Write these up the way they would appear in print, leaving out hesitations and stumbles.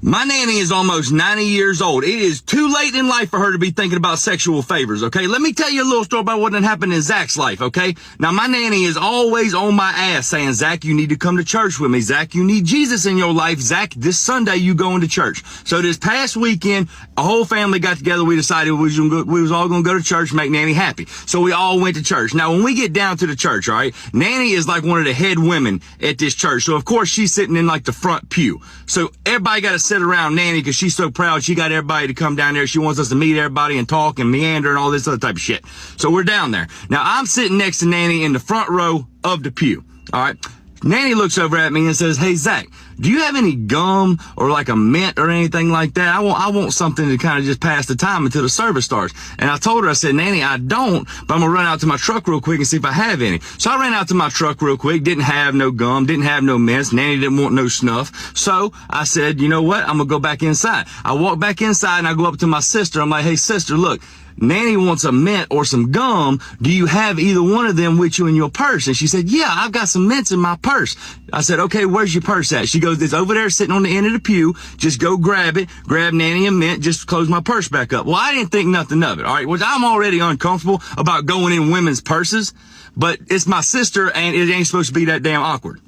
My nanny is almost 90 years old. It is too late in life for her to be thinking about sexual favors, okay? Let me tell you a little story about what done happened in Zach's life, okay? Now, my nanny is always on my ass saying, Zach, you need to come to church with me. Zach, you need Jesus in your life. Zach, this Sunday you going to church. So this past weekend, a whole family got together. We decided we was all going to go to church, make Nanny happy. So we all went to church. Now, when we get down to the church, all right, Nanny is like one of the head women at this church. So, of course, she's sitting in like the front pew. So everybody got to sit around Nanny because she's so proud. She got everybody to come down there. She wants us to meet everybody and talk and meander and all this other type of shit. So we're down there. Now, I'm sitting next to Nanny in the front row of the pew. All right. Nanny looks over at me and says, hey, Zach, do you have any gum or like a mint or anything like that? I want something to kind of just pass the time until the service starts. And I told her, I said, Nanny, I don't, but I'm going to run out to my truck real quick and see if I have any. So I ran out to my truck real quick, didn't have no gum, didn't have no mints. Nanny didn't want no snuff. So I said, you know what? I'm going to go back inside. I walk back inside and I go up to my sister. I'm like, hey, sister, look. Nanny wants a mint or some gum. Do you have either one of them with you in your purse? And she said, yeah, I've got some mints in my purse. I said, okay, where's your purse at? She goes, it's over there sitting on the end of the pew. Just go grab it, grab Nanny a mint, just close my purse back up. Well, I didn't think nothing of it, all right? Which I'm already uncomfortable about going in women's purses, but it's my sister and it ain't supposed to be that damn awkward.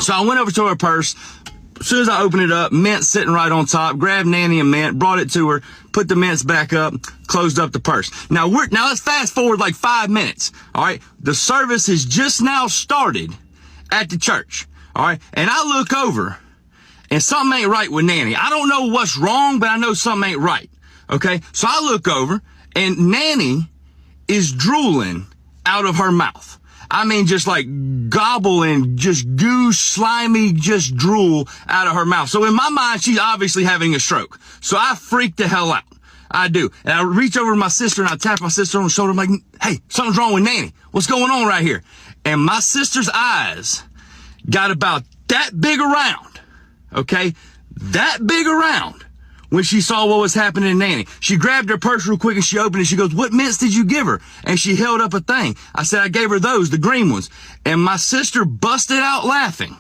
So I went over to her purse. As soon as I opened it up, mint sitting right on top, grabbed Nanny a mint, brought it to her, put the mints back up, closed up the purse. Now let's fast forward like 5 minutes. All right. The service has just now started at the church. All right. And I look over and something ain't right with Nanny. I don't know what's wrong, but I know something ain't right. Okay. So I look over and Nanny is drooling out of her mouth. I mean, just like gobbling, just goo, slimy, just drool out of her mouth. So in my mind, she's obviously having a stroke. So I freak the hell out. I do. And I reach over to my sister and I tap my sister on the shoulder. I'm like, hey, something's wrong with Nanny. What's going on right here? And my sister's eyes got about that big around. Okay? That big around. When she saw what was happening to Nanny, she grabbed her purse real quick and she opened it. She goes, what mints did you give her? And she held up a thing. I said, I gave her those, the green ones. And my sister busted out laughing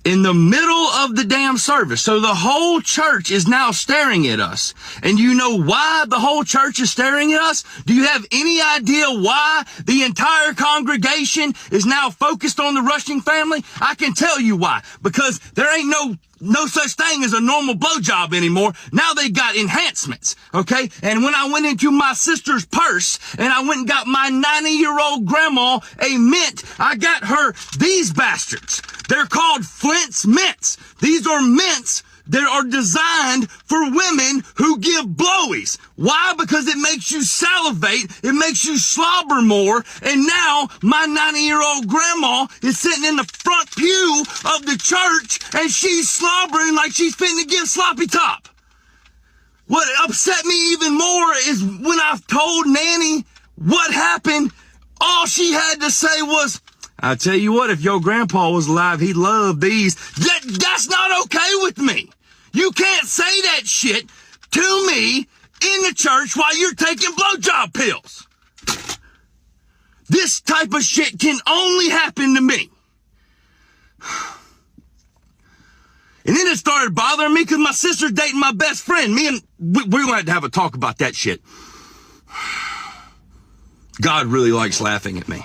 in the middle of the damn service. So the whole church is now staring at us. And you know why the whole church is staring at us? Do you have any idea why the entire congregation is now focused on the Rushing family? I can tell you why. Because there ain't no such thing as a normal blowjob anymore. Now they got enhancements, okay? And when I went into my sister's purse and I went and got my 90-year-old grandma a mint, I got her these bastards. They're called Flint's Mints. These are mints that are designed for women who give blowies. Why? Because it makes you salivate, it makes you slobber more, and now my 90-year-old grandma is sitting in the front pew of the church, and she's slobbering like she's finna give sloppy top. What upset me even more is when I told Nanny what happened, all she had to say was, I tell you what, if your grandpa was alive, he'd love these. That's not okay with me. You can't say that shit to me in the church while you're taking blowjob pills. This type of shit can only happen to me. And then it started bothering me because my sister's dating my best friend. We're going to have to have a talk about that shit. God really likes laughing at me.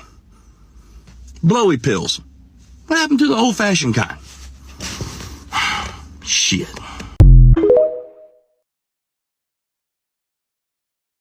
Blowy pills. What happened to the old-fashioned kind? Shit.